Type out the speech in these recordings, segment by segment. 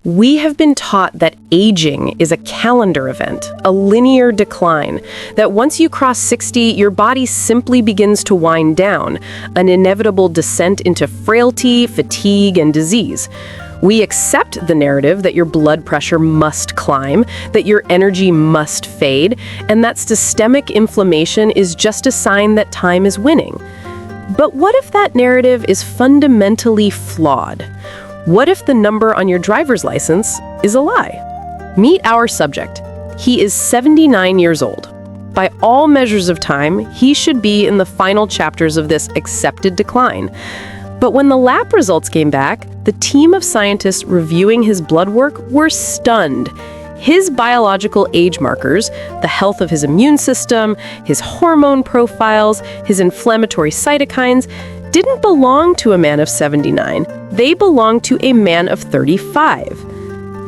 We have been taught that aging is a calendar event, a linear decline, that once you cross 60, your body simply begins to wind down, an inevitable descent into frailty, fatigue, and disease. We accept the narrative that your blood pressure must climb, that your energy must fade, and that systemic inflammation is just a sign that time is winning. But what if that narrative is fundamentally flawed? What if the number on your driver's license is a lie? Meet our subject. He is 79 years old. By all measures of time, he should be in the final chapters of this accepted decline. But when the lab results came back, the team of scientists reviewing his blood work were stunned. His biological age markers, the health of his immune system, his hormone profiles, his inflammatory cytokines, didn't belong to a man of 79. They belonged to a man of 35.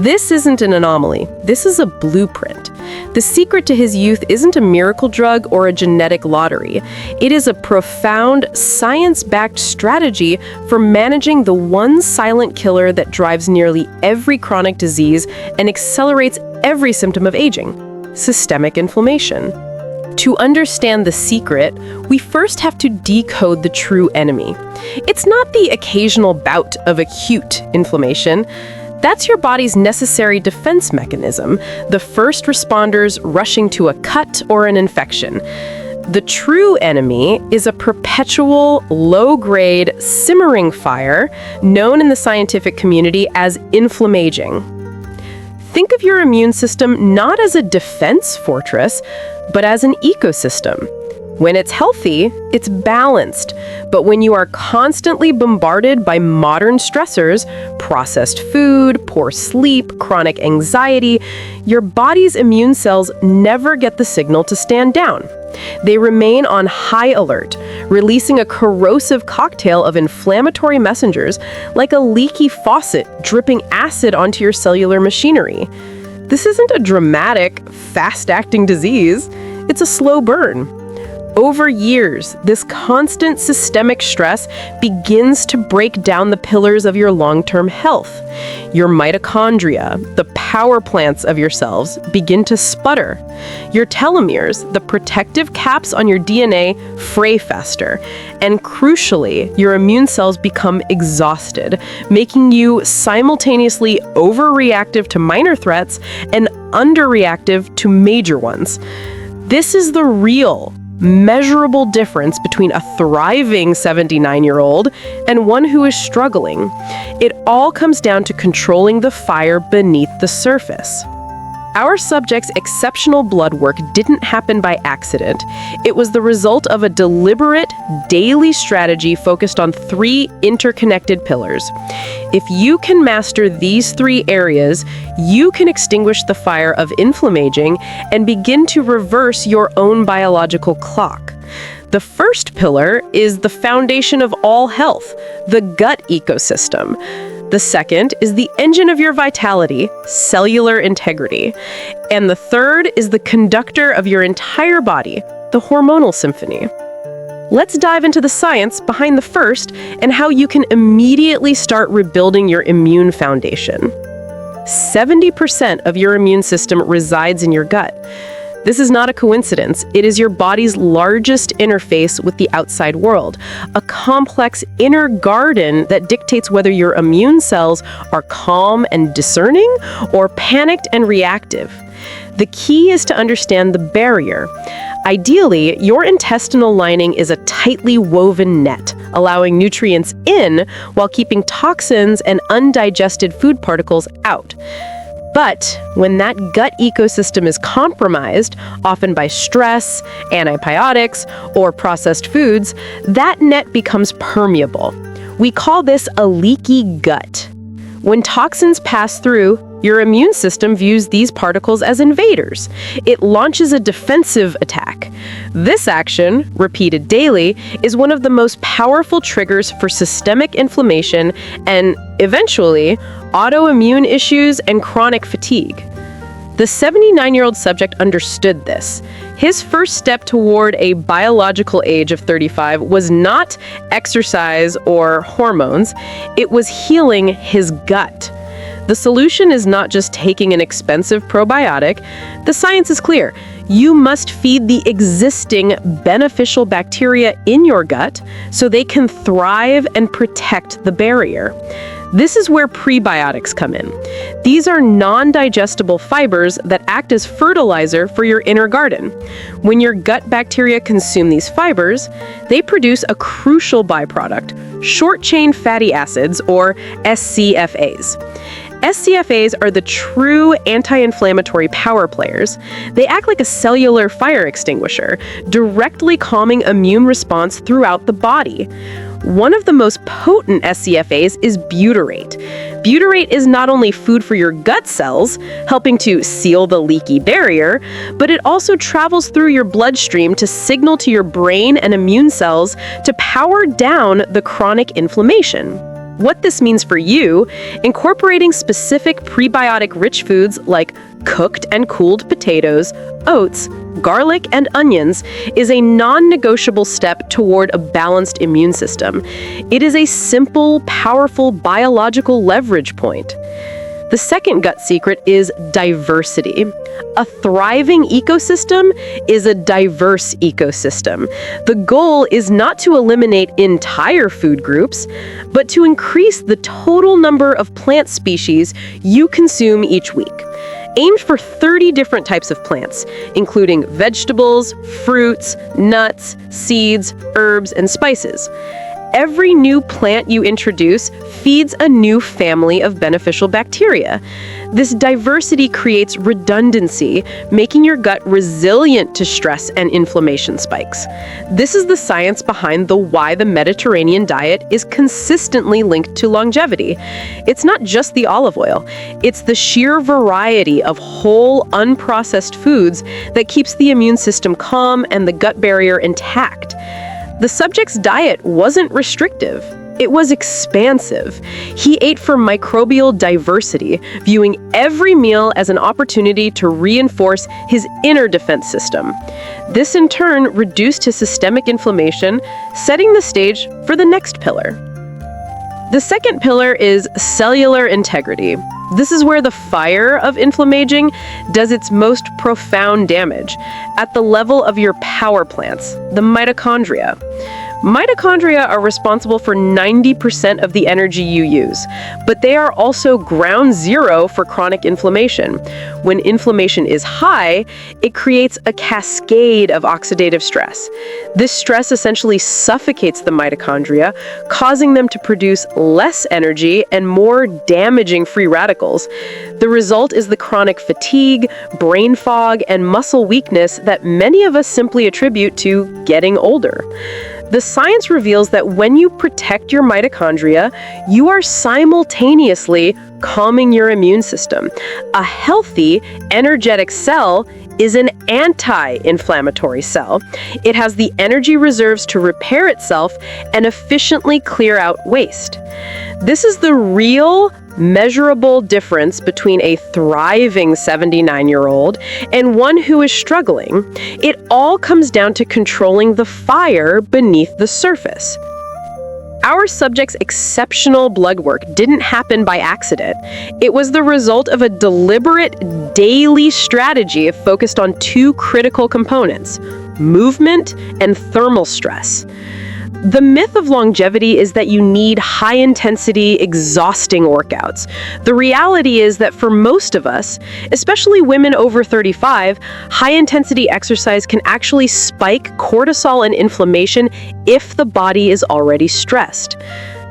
This isn't an anomaly. This is a blueprint. The secret to his youth isn't a miracle drug or a genetic lottery. It is a profound, science-backed strategy for managing the one silent killer that drives nearly every chronic disease and accelerates every symptom of aging: systemic inflammation. To understand the secret, we first have to decode the true enemy. It's not the occasional bout of acute inflammation. That's your body's necessary defense mechanism, the first responders rushing to a cut or an infection. The true enemy is a perpetual, low-grade, simmering fire known in the scientific community as inflammaging. Think of your immune system not as a defense fortress, but as an ecosystem. When it's healthy, it's balanced. But when you are constantly bombarded by modern stressors, processed food, poor sleep, chronic anxiety, your body's immune cells never get the signal to stand down. They remain on high alert, releasing a corrosive cocktail of inflammatory messengers like a leaky faucet dripping acid onto your cellular machinery. This isn't a dramatic, fast-acting disease. It's a slow burn. Over years, this constant systemic stress begins to break down the pillars of your long-term health. Your mitochondria, the power plants of your cells, begin to sputter. Your telomeres, the protective caps on your DNA, fray faster. And crucially, your immune cells become exhausted, making you simultaneously overreactive to minor threats and underreactive to major ones. This is the real, measurable difference between a thriving 79-year-old and one who is struggling. It all comes down to controlling the fire beneath the surface. Our subject's exceptional blood work didn't happen by accident. It was the result of a deliberate, daily strategy focused on 3 interconnected pillars. If you can master these 3 areas, you can extinguish the fire of inflammaging and begin to reverse your own biological clock. The first pillar is the foundation of all health, the gut ecosystem. The second is the engine of your vitality, cellular integrity. And the third is the conductor of your entire body, the hormonal symphony. Let's dive into the science behind the first and how you can immediately start rebuilding your immune foundation. 70% of your immune system resides in your gut. This is not a coincidence. It is your body's largest interface with the outside world, a complex inner garden that dictates whether your immune cells are calm and discerning or panicked and reactive. The key is to understand the barrier. Ideally, your intestinal lining is a tightly woven net, allowing nutrients in while keeping toxins and undigested food particles out. But when that gut ecosystem is compromised, often by stress, antibiotics, or processed foods, that net becomes permeable. We call this a leaky gut. When toxins pass through, your immune system views these particles as invaders. It launches a defensive attack. This action, repeated daily, is one of the most powerful triggers for systemic inflammation and, eventually, autoimmune issues and chronic fatigue. The 79-year-old subject understood this. His first step toward a biological age of 35 was not exercise or hormones. It was healing his gut. The solution is not just taking an expensive probiotic. The science is clear. You must feed the existing beneficial bacteria in your gut so they can thrive and protect the barrier. This is where prebiotics come in. These are non-digestible fibers that act as fertilizer for your inner garden. When your gut bacteria consume these fibers, they produce a crucial byproduct, short-chain fatty acids, or SCFAs. SCFAs are the true anti-inflammatory power players. They act like a cellular fire extinguisher, directly calming immune response throughout the body. One of the most potent SCFAs is butyrate. Butyrate is not only food for your gut cells, helping to seal the leaky barrier, but it also travels through your bloodstream to signal to your brain and immune cells to power down the chronic inflammation. What this means for you, incorporating specific prebiotic-rich foods like cooked and cooled potatoes, oats, garlic, and onions is a non-negotiable step toward a balanced immune system. It is a simple, powerful biological leverage point. The second gut secret is diversity. A thriving ecosystem is a diverse ecosystem. The goal is not to eliminate entire food groups, but to increase the total number of plant species you consume each week. Aim for 30 different types of plants, including vegetables, fruits, nuts, seeds, herbs, and spices. Every new plant you introduce feeds a new family of beneficial bacteria. This diversity creates redundancy, making your gut resilient to stress and inflammation spikes. This is the science behind why the Mediterranean diet is consistently linked to longevity. It's not just the olive oil, it's the sheer variety of whole, unprocessed foods that keeps the immune system calm and the gut barrier intact. The subject's diet wasn't restrictive. It was expansive. He ate for microbial diversity, viewing every meal as an opportunity to reinforce his inner defense system. This in turn reduced his systemic inflammation, setting the stage for the next pillar. The second pillar is cellular integrity. This is where the fire of inflammaging does its most profound damage, at the level of your power plants, the mitochondria. Mitochondria are responsible for 90% of the energy you use, but they are also ground zero for chronic inflammation. When inflammation is high, it creates a cascade of oxidative stress. This stress essentially suffocates the mitochondria, causing them to produce less energy and more damaging free radicals. The result is the chronic fatigue, brain fog, and muscle weakness that many of us simply attribute to getting older. The science reveals that when you protect your mitochondria, you are simultaneously calming your immune system. A healthy, energetic cell is an anti-inflammatory cell. It has the energy reserves to repair itself and efficiently clear out waste. This is the real, measurable difference between a thriving 79-year-old and one who is struggling. It all comes down to controlling the fire beneath the surface. Our subject's exceptional blood work didn't happen by accident. It was the result of a deliberate daily strategy focused on two critical components: movement and thermal stress. The myth of longevity is that you need high-intensity, exhausting workouts. The reality is that for most of us, especially women over 35, high-intensity exercise can actually spike cortisol and inflammation if the body is already stressed.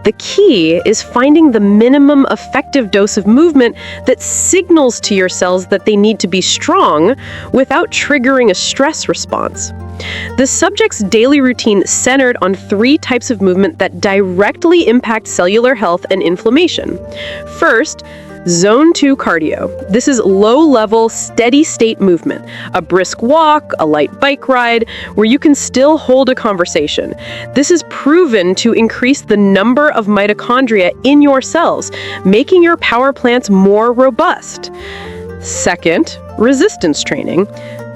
The key is finding the minimum effective dose of movement that signals to your cells that they need to be strong without triggering a stress response. The subject's daily routine centered on 3 types of movement that directly impact cellular health and inflammation. First, Zone 2 cardio. This is low-level, steady-state movement, a brisk walk, a light bike ride, where you can still hold a conversation. This is proven to increase the number of mitochondria in your cells, making your power plants more robust. Second, resistance training.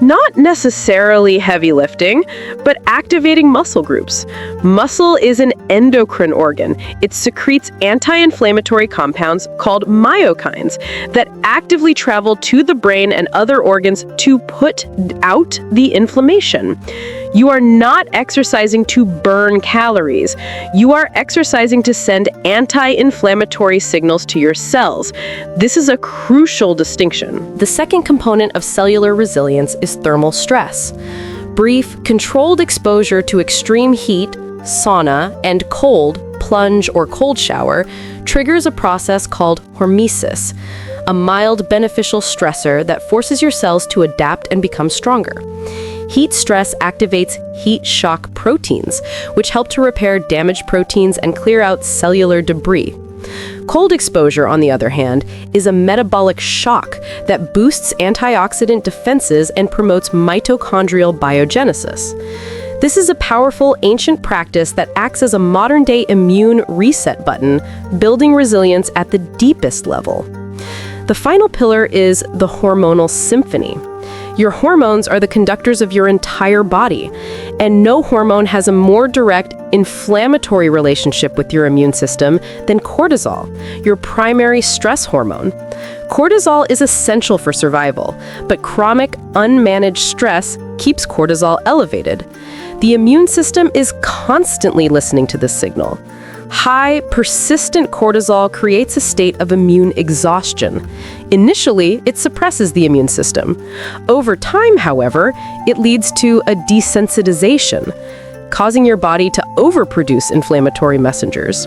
Not necessarily heavy lifting, but activating muscle groups. Muscle is an endocrine organ. It secretes anti-inflammatory compounds called myokines that actively travel to the brain and other organs to put out the inflammation. You are not exercising to burn calories. You are exercising to send anti-inflammatory signals to your cells. This is a crucial distinction. The second component of cellular resilience is thermal stress. Brief, controlled exposure to extreme heat, sauna, and cold, plunge or cold shower, triggers a process called hormesis, a mild beneficial stressor that forces your cells to adapt and become stronger. Heat stress activates heat shock proteins, which help to repair damaged proteins and clear out cellular debris. Cold exposure, on the other hand, is a metabolic shock that boosts antioxidant defenses and promotes mitochondrial biogenesis. This is a powerful ancient practice that acts as a modern-day immune reset button, building resilience at the deepest level. The final pillar is the hormonal symphony. Your hormones are the conductors of your entire body, and no hormone has a more direct inflammatory relationship with your immune system than cortisol, your primary stress hormone. Cortisol is essential for survival, but chronic, unmanaged stress keeps cortisol elevated. The immune system is constantly listening to this signal. High, persistent cortisol creates a state of immune exhaustion. Initially, it suppresses the immune system. Over time, however, it leads to a desensitization, causing your body to overproduce inflammatory messengers.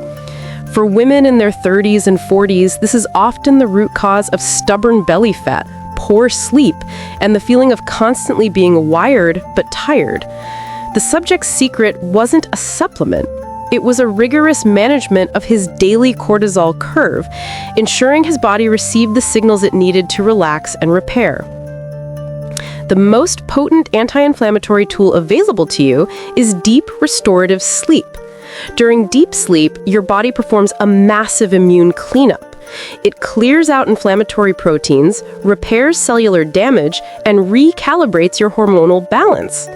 For women in their 30s and 40s, this is often the root cause of stubborn belly fat, poor sleep, and the feeling of constantly being wired but tired. The subject's secret wasn't a supplement. It was a rigorous management of his daily cortisol curve, ensuring his body received the signals it needed to relax and repair. The most potent anti-inflammatory tool available to you is deep restorative sleep. During deep sleep, your body performs a massive immune cleanup. It clears out inflammatory proteins, repairs cellular damage, and recalibrates your hormonal balance.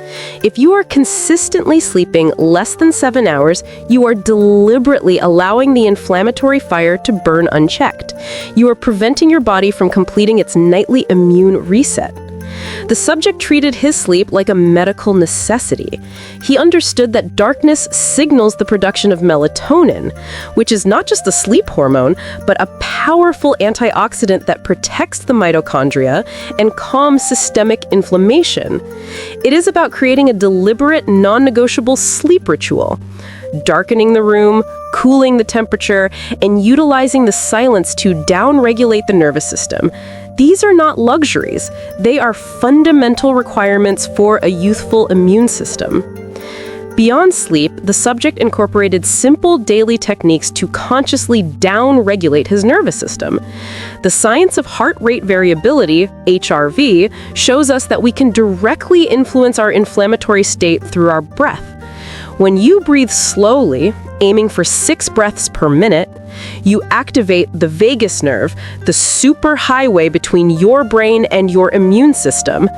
If you are consistently sleeping less than 7 hours, you are deliberately allowing the inflammatory fire to burn unchecked. You are preventing your body from completing its nightly immune reset. The subject treated his sleep like a medical necessity. He understood that darkness signals the production of melatonin, which is not just a sleep hormone, but a powerful antioxidant that protects the mitochondria and calms systemic inflammation. It is about creating a deliberate, non-negotiable sleep ritual. Darkening the room, cooling the temperature, and utilizing the silence to downregulate the nervous system. These are not luxuries. They are fundamental requirements for a youthful immune system. Beyond sleep, the subject incorporated simple daily techniques to consciously downregulate his nervous system. The science of heart rate variability, HRV, shows us that we can directly influence our inflammatory state through our breath. When you breathe slowly, aiming for 6 breaths per minute, you activate the vagus nerve, the superhighway between your brain and your immune system.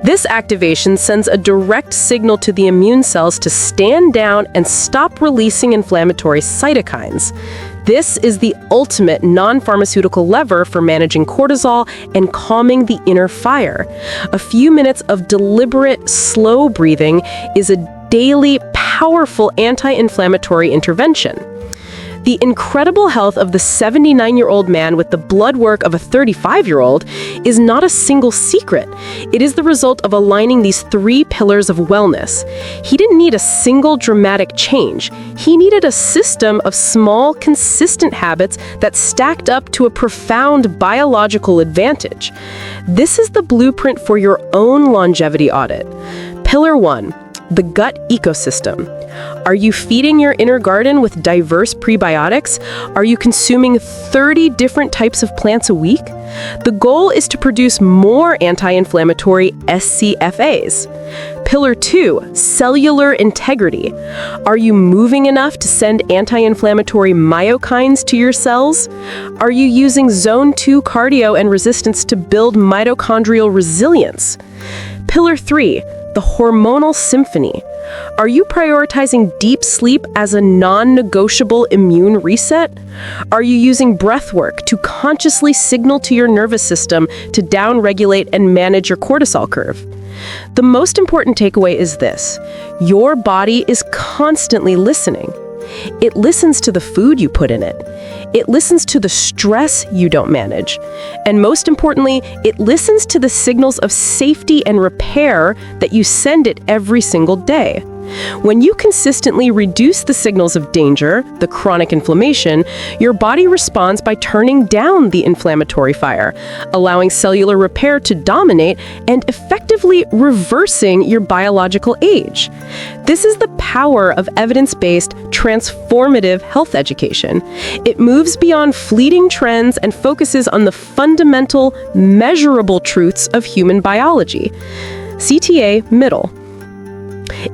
This activation sends a direct signal to the immune cells to stand down and stop releasing inflammatory cytokines. This is the ultimate non-pharmaceutical lever for managing cortisol and calming the inner fire. A few minutes of deliberate, slow breathing is a daily, powerful anti-inflammatory intervention. The incredible health of the 79-year-old man with the blood work of a 35-year-old is not a single secret. It is the result of aligning these 3 pillars of wellness. He didn't need a single dramatic change. He needed a system of small, consistent habits that stacked up to a profound biological advantage. This is the blueprint for your own longevity audit. Pillar 1. The gut ecosystem. Are you feeding your inner garden with diverse prebiotics? Are you consuming 30 different types of plants a week? The goal is to produce more anti-inflammatory SCFAs. Pillar 2, cellular integrity. Are you moving enough to send anti-inflammatory myokines to your cells? Are you using zone 2 cardio and resistance to build mitochondrial resilience? Pillar 3, the hormonal symphony. Are you prioritizing deep sleep as a non-negotiable immune reset? Are you using breath work to consciously signal to your nervous system to downregulate and manage your cortisol curve? The most important takeaway is this: your body is constantly listening. It listens to the food you put in it. It listens to the stress you don't manage. And most importantly, it listens to the signals of safety and repair that you send it every single day. When you consistently reduce the signals of danger, the chronic inflammation, your body responds by turning down the inflammatory fire, allowing cellular repair to dominate and effectively reversing your biological age. This is the power of evidence-based, transformative health education. It moves beyond fleeting trends and focuses on the fundamental, measurable truths of human biology. CTA Middle.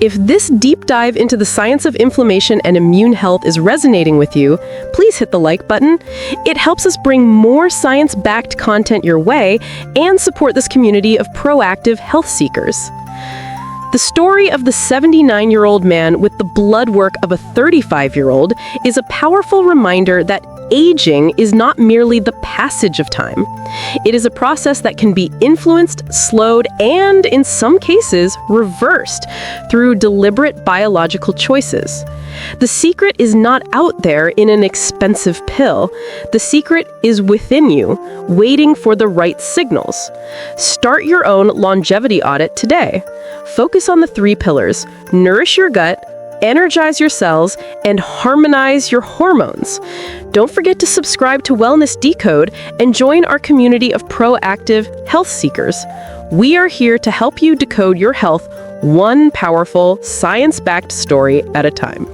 If this deep dive into the science of inflammation and immune health is resonating with you, please hit the like button. It helps us bring more science-backed content your way and support this community of proactive health seekers. The story of the 79-year-old man with the blood work of a 35-year-old is a powerful reminder that aging is not merely the passage of time. It is a process that can be influenced, slowed, and in some cases, reversed through deliberate biological choices. The secret is not out there in an expensive pill. The secret is within you, waiting for the right signals. Start your own longevity audit today. Focus on the 3 pillars: nourish your gut, energize your cells, and harmonize your hormones. Don't forget to subscribe to Wellness Decode and join our community of proactive health seekers. We are here to help you decode your health one powerful, science-backed story at a time.